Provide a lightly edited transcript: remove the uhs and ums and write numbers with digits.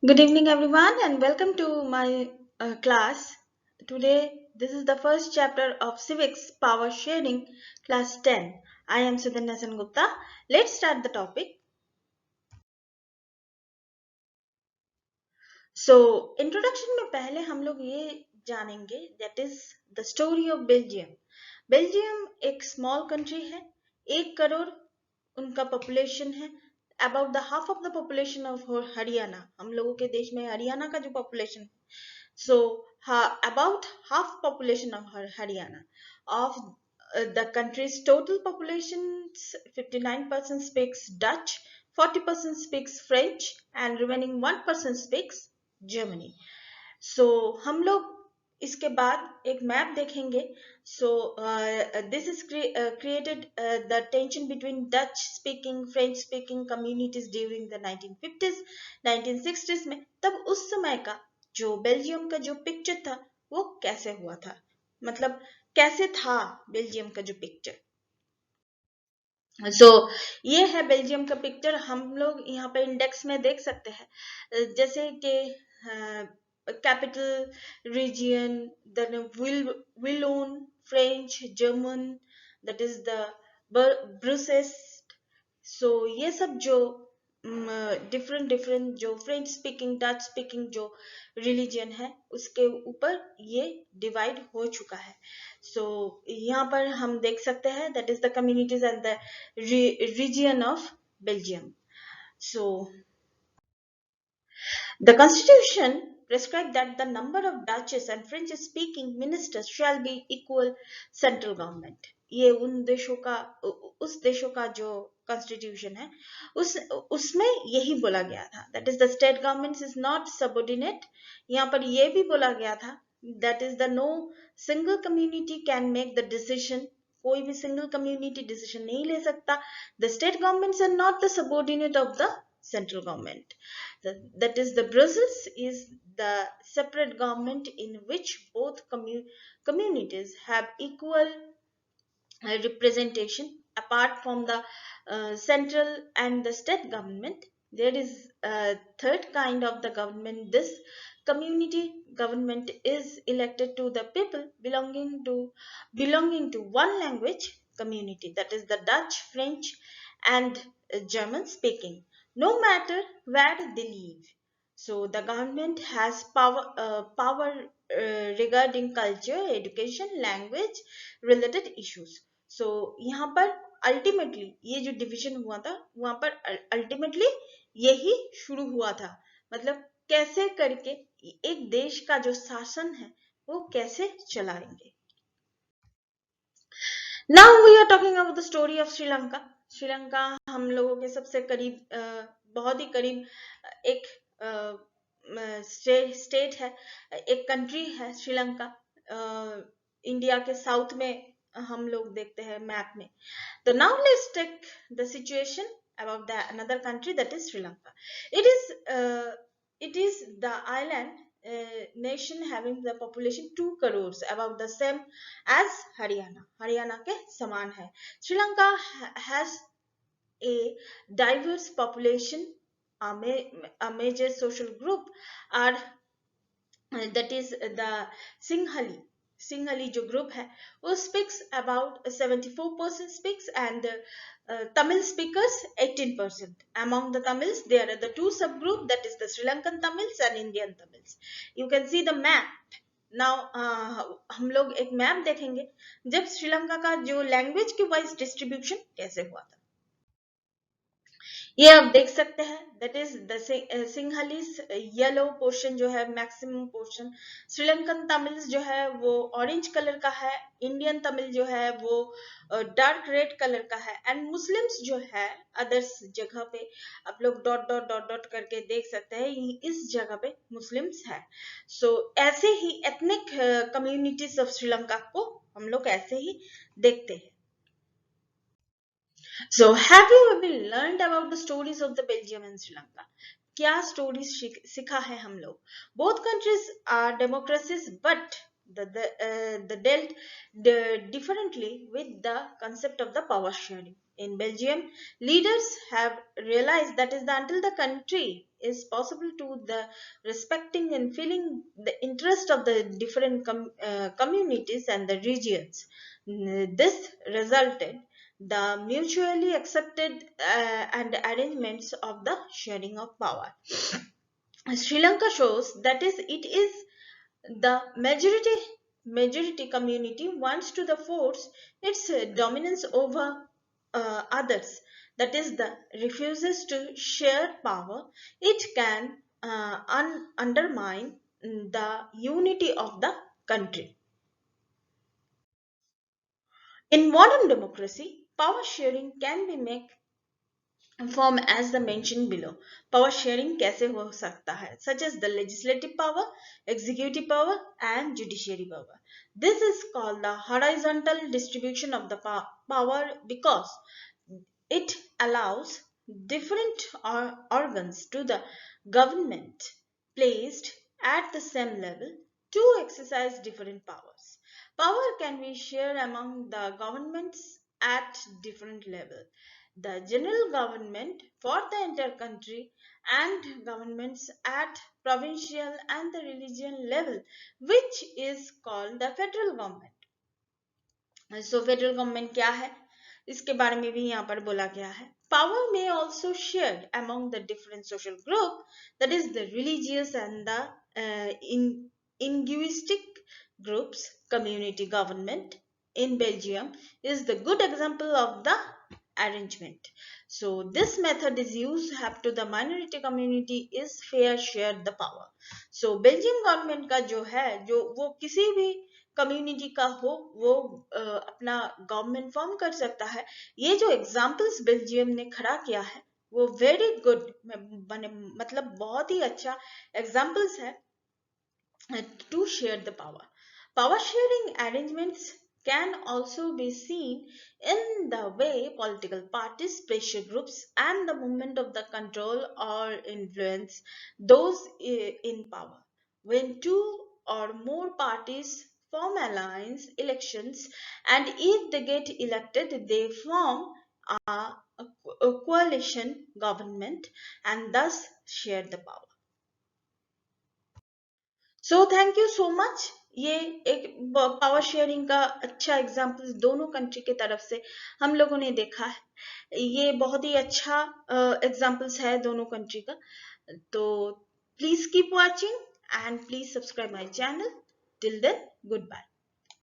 Good evening, everyone, and welcome to my class. Today, this is the first chapter of Civics Power Sharing, Class 10. I am Sudhanya Gupta. Let's start the topic. Introduction में पहले हम लोग ये जानेंगे that is the story of Belgium. Belgium एक small country है. 1 करोड़ उनका population है. About the half of the population of Haryana. हम लोगों के देश में हरियाणा का जो पॉपुलेशन है, so about half population of Haryana. Of the country's total population, 59% speaks Dutch, 40% speaks French, and remaining 1% speaks Germany. So हम लोग इसके बाद एक मैप देखेंगे. So this is created the tension between Dutch speaking, French speaking communities during the 1950s, 1960s में. तब उस समय का जो बेल्जियम का जो पिक्चर था वो कैसे हुआ था, मतलब कैसे था बेल्जियम का जो पिक्चर. ये है बेल्जियम का पिक्चर. हम लोग यहाँ पे इंडेक्स में देख सकते हैं जैसे कि capital region, then Walloon, French, German, that is the Brussels. ये सब जो डिफरेंट डिफरेंट जो फ्रेंच स्पीकिंग, डच स्पीकिंग जो रिलीजन है उसके ऊपर ये डिवाइड हो चुका है. यहाँ पर हम देख सकते हैं that is the communities and the region of Belgium. So the Constitution prescribed that the number of Dutch and French speaking ministers shall be equal central government. ये उन देशों का उस देशों का जो कॉन्स्टिट्यूशन है उसमें यही बोला गया था. That is the state government is not subordinate. यहाँ पर ये भी बोला गया था that is the no single community can make the decision. कोई भी सिंगल कम्युनिटी डिसीजन नहीं ले सकता. The state governments are not the subordinate of the central government. That is, the Brussels is the separate government in which both communities have equal representation. Apart from the central and the state government, there is a third kind of the government. This community government is elected to the people belonging to one language community, that is the Dutch, French, and German speaking, no matter where they live. So the government has power regarding culture, education, language related issues. यहाँ पर ultimately ये जो division हुआ था वहां पर ultimately यही शुरू हुआ था. मतलब कैसे करके एक देश का जो शासन है वो कैसे चलाएंगे. Now we are talking about the story of Sri Lanka. Sri Lanka हम लोगों के सबसे करीब, बहुत ही करीब एक स्टेट है, एक कंट्री है श्रीलंका. इंडिया के साउथ में हम लोग देखते हैं मैप में. So now let's take the situation about the another country, that is Sri Lanka. It is the island nation having the population 2 crores, about the same as Haryana. Haryana के समान है. Sri Lanka has a diverse population. A major social group are that is the Singhali. Singhali जो group है वो speaks about 74% speaks, and Tamil speakers 18%. Among the Tamils there are the two subgroup, that is the Sri Lankan Tamils and Indian Tamils. You can see the map. Now हम लोग एक map देखेंगे जब श्रीलंका का जो language के wise distribution कैसे हुआ था. ये आप देख सकते हैं that is the Sinhalese yellow portion जो है मैक्सिमम पोर्शन. श्रीलंकन तमिल्स जो है वो ऑरेंज कलर का है. इंडियन तमिल जो है वो डार्क रेड कलर का है. एंड मुस्लिम्स जो है अदर्स जगह पे आप लोग डॉट डॉट डॉट डॉट करके देख सकते हैं इस जगह पे मुस्लिम्स है. ऐसे ही एथनिक कम्युनिटीज ऑफ श्रीलंका को हम लोग ऐसे ही देखते हैं. So, have you ever learned about the stories of the Belgium and Sri Lanka? क्या stories सीखा है हम लोग? Both countries are democracies, but the dealt differently with the concept of the power sharing. In Belgium, leaders have realized that is the until the country is possible to the respecting and feeling the interest of the different communities and the regions. This resulted the mutually accepted and arrangements of the sharing of power. Sri Lanka shows that is it is the majority community wants to the force its dominance over others. That is the refuses to share power. It can undermine the unity of the country. In modern democracy, power sharing can be made form as the mentioned below. Power sharing कैसे हो सकता है? Such as the legislative power, executive power, and judiciary power. This is called the horizontal distribution of the power because it allows different organs to the government placed at the same level to exercise different powers. Power can be shared among the governments at different level. The general government for the entire country and governments at provincial and the religion level, which is called the federal government. So federal government क्या है इसके बारे में भी यहाँ पर बोला गया है पावर में also shared among the different social group that is the religious and the linguistic groups community government in Belgium is the good example of the arrangement. So this method is used up to the minority community is fair share the power. So Belgium government का जो है जो वो किसी भी community का हो वो अपना गवर्नमेंट फॉर्म कर सकता है ये जो एग्जांपल्स बेल्जियम ने खड़ा किया है वो वेरी गुड मतलब बहुत ही अच्छा एग्जांपल्स है to share the power. Power sharing arrangements can also be seen in the way political parties, pressure groups, and the movement of the control or influence those in power. When two or more parties form alliance elections and if they get elected, they form a coalition government and thus share the power. So thank you so much ये एक power sharing का अच्छा example दोनों country के तरफ से हम लोगों ने देखा है ये बहुत ही अच्छा एग्जांपल्स है दोनों कंट्री का तो please keep watching and please subscribe my channel till then good bye